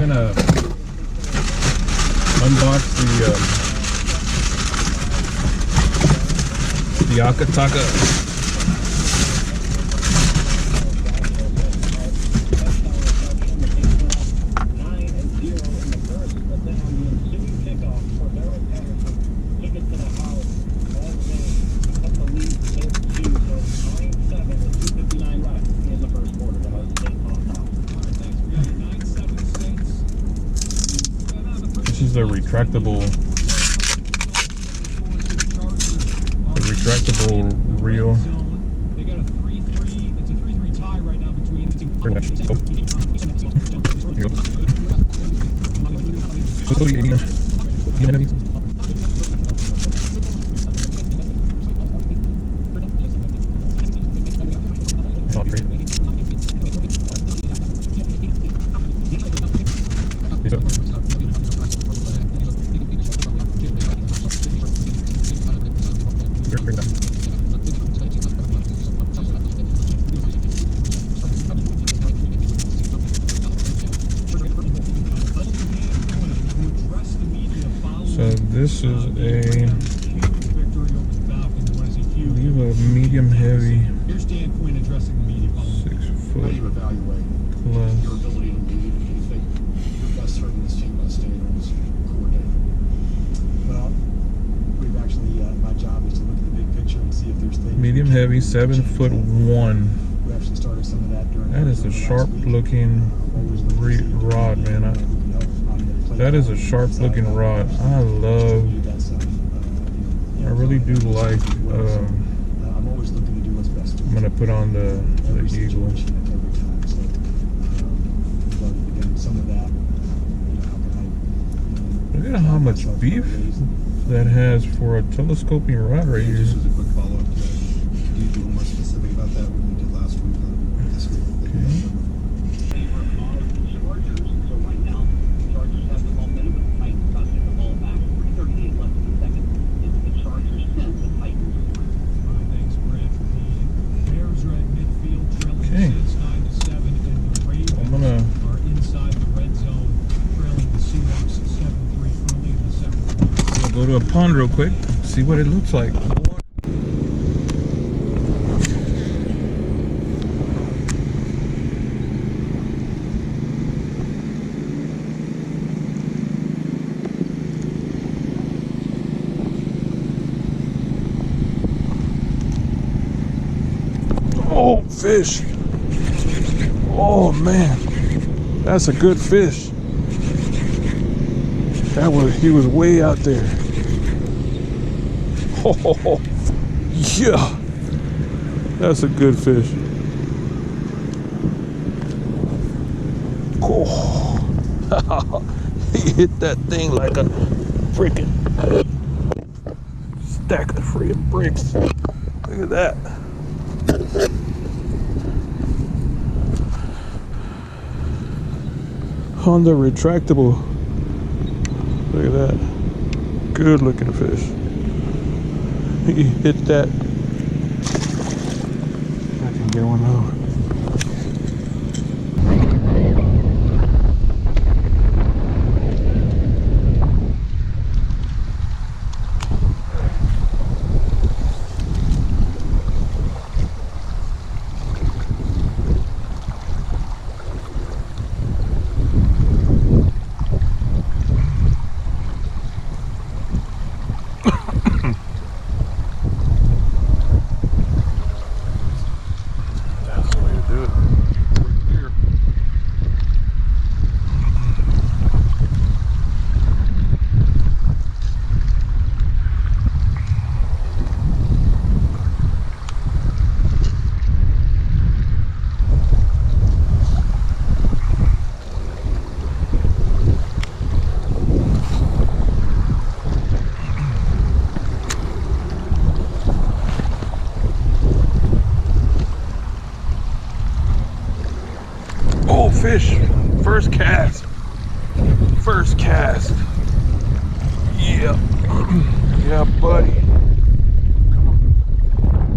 gonna unbox the Akataka. This is a retractable reel. They got a 3-3. It's a 3-3 tie right now between the two. So this is a medium heavy, Your standpoint addressing the media. 6 foot How do you evaluate plus. your ability to lead? Do you think you're best serving this team by staying on this coordinator? Well, we've actually, my job is to look at the big picture and see if there's things. Medium heavy, 7'1". We actually started some of that during. That is a sharp looking rod, man. That is a sharp looking rod. I really do like. I'm always looking to do what's best. I'm gonna put on the Eagle. Some of that. Look at how much beef that has for a telescoping rod right here. Just as a quick follow-up, can you be more specific about that when we did last week or this week? Okay. I'm gonna Are inside the red zone, trailing the Seahawks 7-3 early in the second. go to a pond real quick, see what it looks like. Oh, fish. Oh man, that's a good fish. He was way out there. Oh, yeah, that's a good fish. Oh, he hit that thing like a freaking stack of freaking bricks. Look at that. On the retractable. Look at that. Good looking fish. He hit that. I can get one over. Fish, first cast. Yeah. Yeah, buddy. Come on.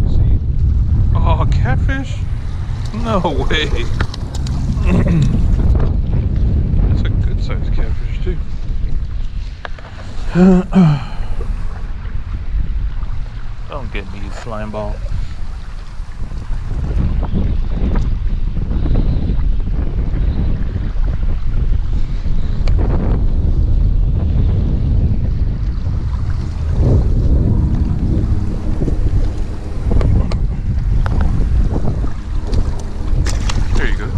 See? Oh, catfish? No way. That's a good size catfish too. Don't get me, you slime ball. There you go.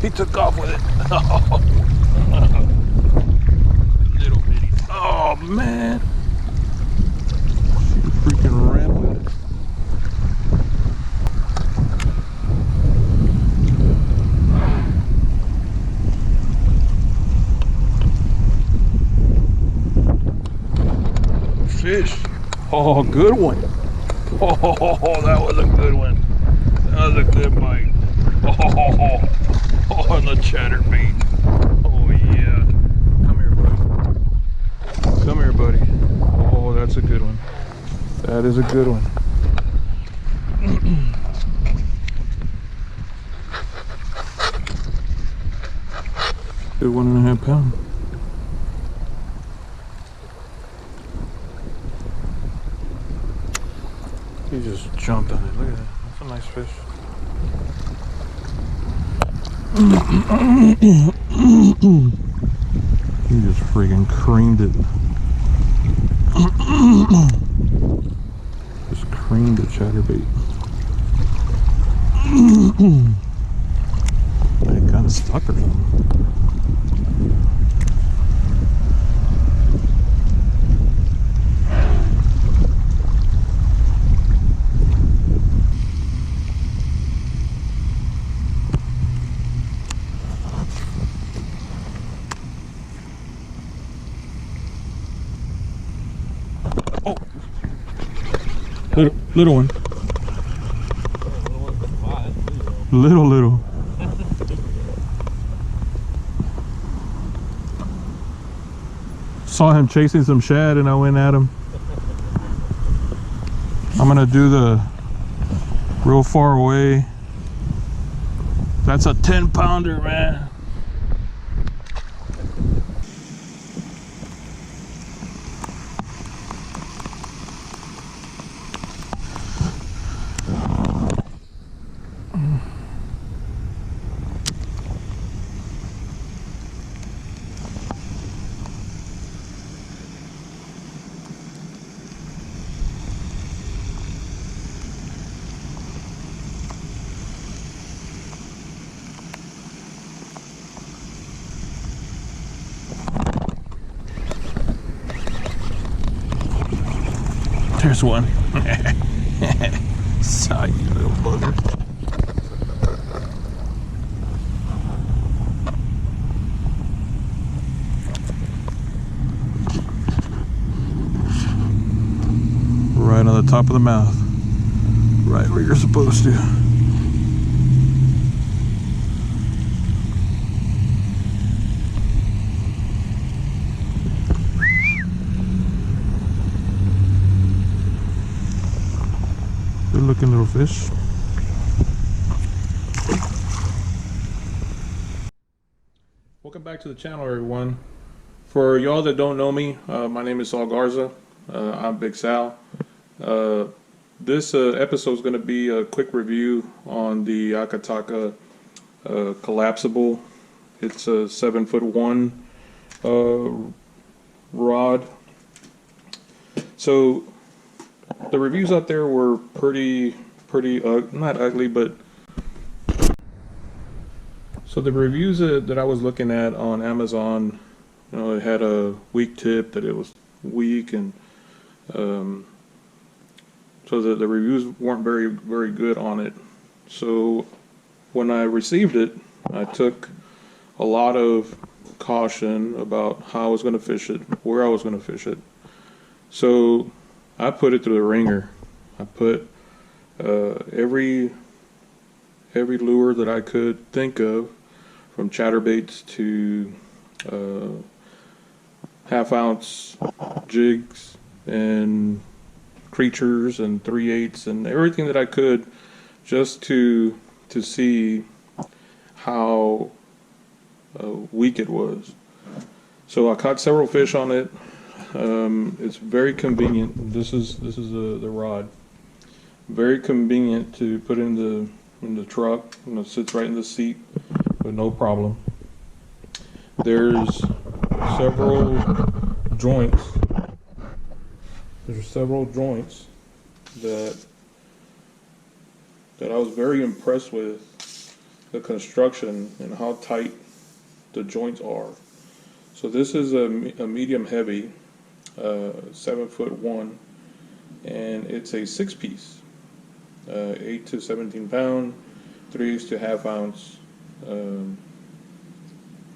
He took off with it. Little bitty. Oh man. She freaking ran with it. Fish. Oh, good one. Oh, that was a good one. That was a good bite. Oh, the chatterbait. Oh yeah. Come here, buddy. Come here, buddy. Oh, that's a good one. That is a good one. Good 1.5 pound. He just jumped on it. Look at that. That's a nice fish. He just freaking creamed it. Just creamed the chatterbait. It kind of stuck or something. Oh, little one. Little. Saw him chasing some shad and I went at him. I'm gonna do the real far away. That's a 10-pounder, man. There's one. Saw you, little bugger. Right on the top of the mouth. Right where you're supposed to. Good looking little fish. Welcome back to the channel, everyone. For y'all that don't know me, my name is Saul Garza. I'm Big Sal. This episode is going to be a quick review on the Akataka collapsible. It's a 7'1" rod. So the reviews out there were pretty not ugly, but so the reviews that I was looking at on Amazon, you know, it had a weak tip, that it was weak, and Um, so the reviews weren't very good on it. So when I received it, I took a lot of caution about how I was going to fish it, where I was going to fish it. So I put it through the ringer. I put every lure that I could think of, from chatterbaits to half-ounce jigs and creatures and 3/8 and everything that I could, just to see how weak it was. So I caught several fish on it. It's very convenient. This is the rod. Very convenient to put in the truck. It sits right in the seat with no problem. There's several joints. There's several joints that I was very impressed with the construction and how tight the joints are. So this is a medium heavy, 7'1", and it's a 6-piece, 8 to 17 pound, 3/8 to half ounce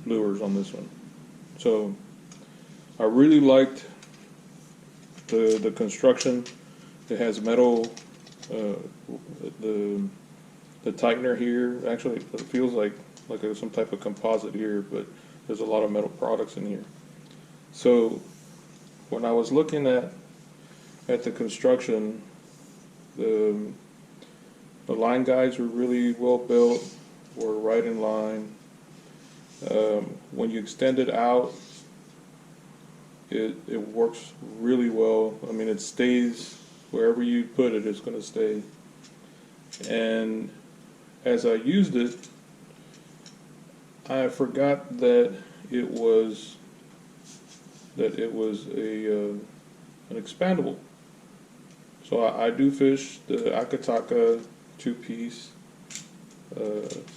lures on this one. So I really liked the construction. It has metal, the tightener here. Actually, it feels like some type of composite here, but there's a lot of metal products in here. So when I was looking at the construction, the line guides were really well built, were right in line. When you extend it out, it works really well. I mean, it stays wherever you put it, it's going to stay. And as I used it, I forgot that it was an expandable. So I do fish the Akataka 2-piece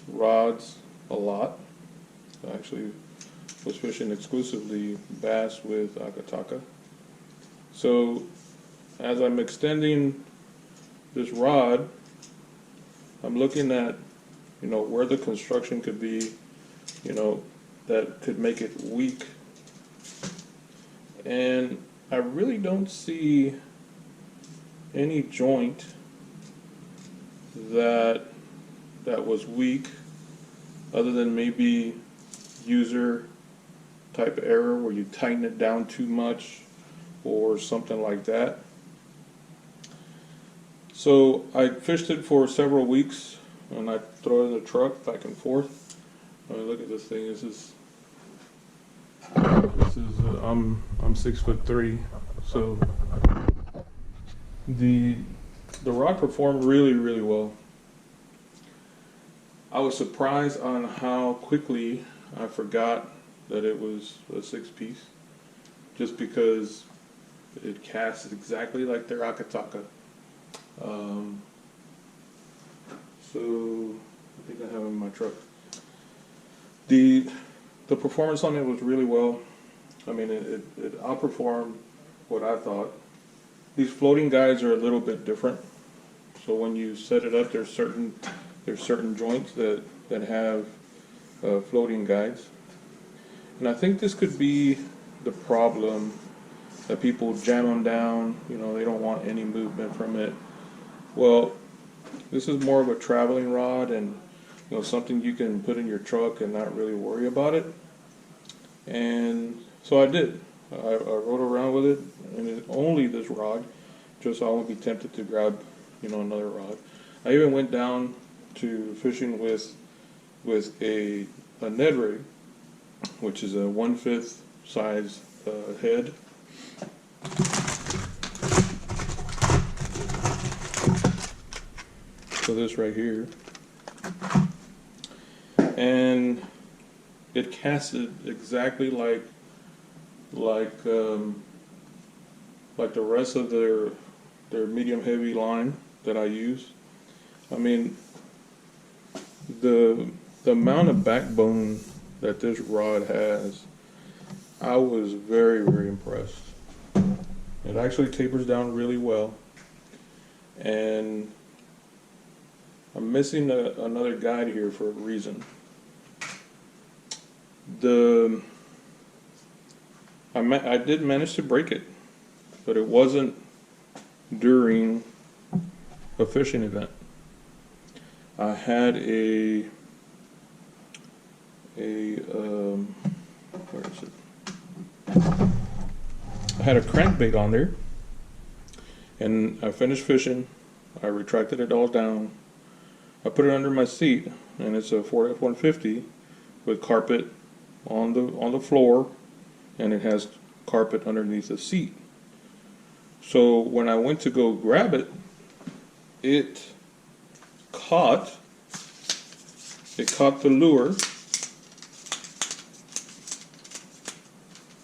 rods a lot. I actually was fishing exclusively bass with Akataka. So as I'm extending this rod, I'm looking at, where the construction could be, that could make it weak. And I really don't see any joint that was weak, other than maybe user type error where you tighten it down too much or something like that. So I fished it for several weeks, and I throw it in the truck back and forth. I mean, look at this thing. This is I'm 6'3", so the rod performed really well. I was surprised on how quickly I forgot that it was a 6-piece, just because it casts exactly like their Akataka. So I think I have it in my truck. The performance on it was really well. I mean, it outperformed what I thought. These floating guides are a little bit different. So when you set it up, there's certain joints that have floating guides. And I think this could be the problem, that people jam them down. They don't want any movement from it. Well, this is more of a traveling rod, and something you can put in your truck and not really worry about it. And so I did. I rode around with it, and it's only this rod, just so I won't be tempted to grab, another rod. I even went down to fishing with a Ned rig, which is a 1/5 size head. So this right here, and it casted exactly like the rest of their medium heavy line that I use. I mean, the amount of backbone that this rod has, I was very impressed. It actually tapers down really well. And I'm missing another guide here for a reason. I did manage to break it, but it wasn't during a fishing event. I had where is it? I had a crankbait on there, and I finished fishing. I retracted it all down. I put it under my seat, and it's a Ford F-150 with carpet on the floor, and it has carpet underneath the seat. So when I went to go grab it, it caught the lure.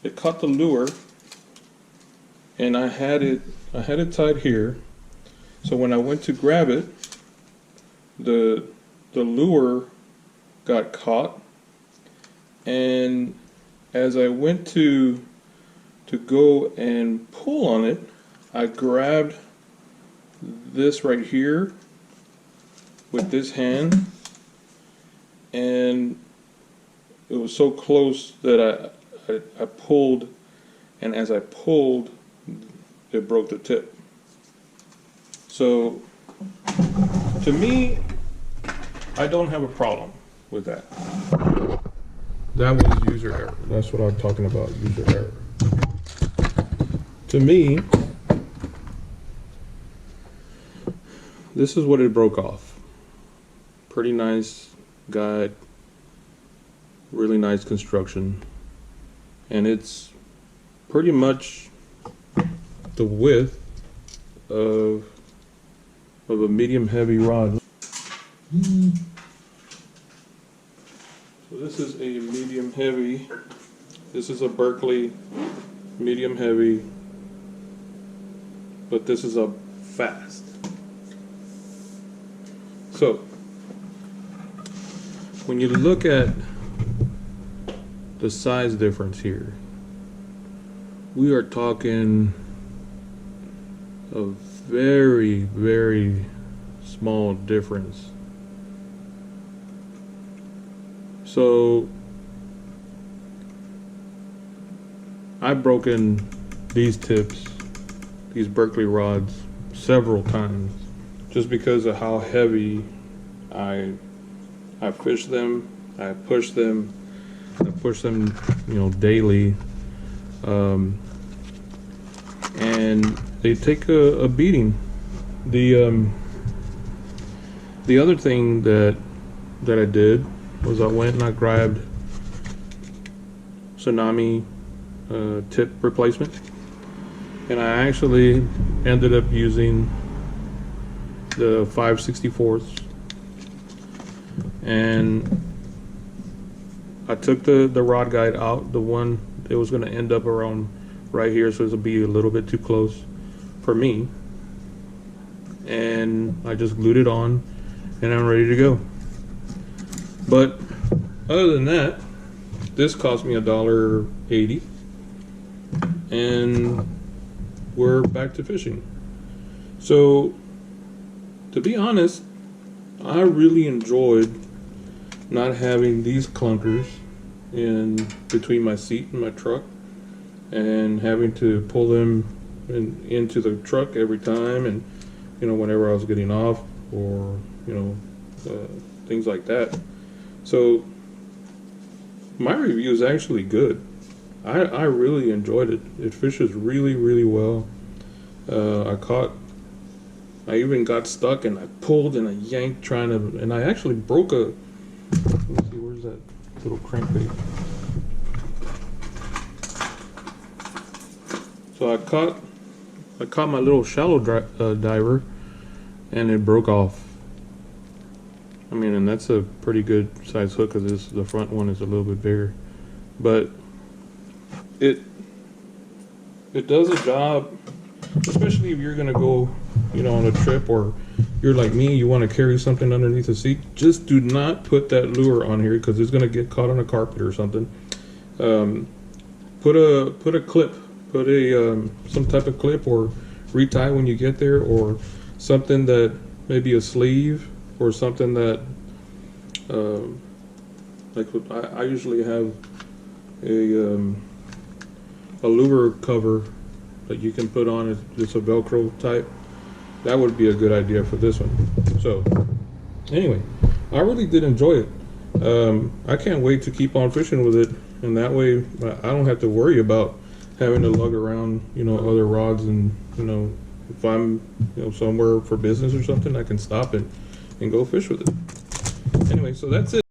It caught the lure, and I had it tied here. So when I went to grab it, the lure got caught, and as I went to go and pull on it, I grabbed this right here with this hand, and it was so close that I pulled, and as I pulled, it broke the tip. So to me, I don't have a problem with that. That was user error. That's what I'm talking about, user error. To me, this is what it broke off. Pretty nice guide, really nice construction, and it's pretty much the width of a medium heavy rod. So this is a medium heavy. This is a Berkeley medium heavy, but this is a fast. So when you look at the size difference here, we are talking a very, very small difference. So I've broken these tips, these Berkeley rods, several times just because of how heavy I fish them, I push them, daily, and they take a beating. The other thing that I did was I went and I grabbed Tsunami tip replacement, and I actually ended up using the 5/64, and I took the rod guide out, the one it was going to end up around right here, so it'll be a little bit too close for me, and I just glued it on, and I'm ready to go. But other than that, this cost me $1.80, and we're back to fishing. So to be honest, I really enjoyed not having these clunkers in between my seat and my truck, and having to pull them into the truck every time, and whenever I was getting off, or things like that. So my review is actually good. I really enjoyed it. It fishes really, really well. I even got stuck, and I pulled and I yanked and I actually broke let me see, where's that little crankbait? So I caught my little shallow diver, and it broke off. I mean, and that's a pretty good size hook, because the front one is a little bit bigger, but it does a job, especially if you're gonna go on a trip, or you're like me, you want to carry something underneath the seat. Just do not put that lure on here, because it's gonna get caught on a carpet or something. Put a clip put a some type of clip or retie when you get there, or something that maybe a sleeve or something that like I usually have a louver cover that you can put on. It's a Velcro type. That would be a good idea for this one. So anyway, I really did enjoy it. I can't wait to keep on fishing with it, and that way I don't have to worry about having to lug around, you know, other rods, and you know, if I'm, you know, somewhere for business or something, I can stop it and go fish with it. Anyway, so that's it.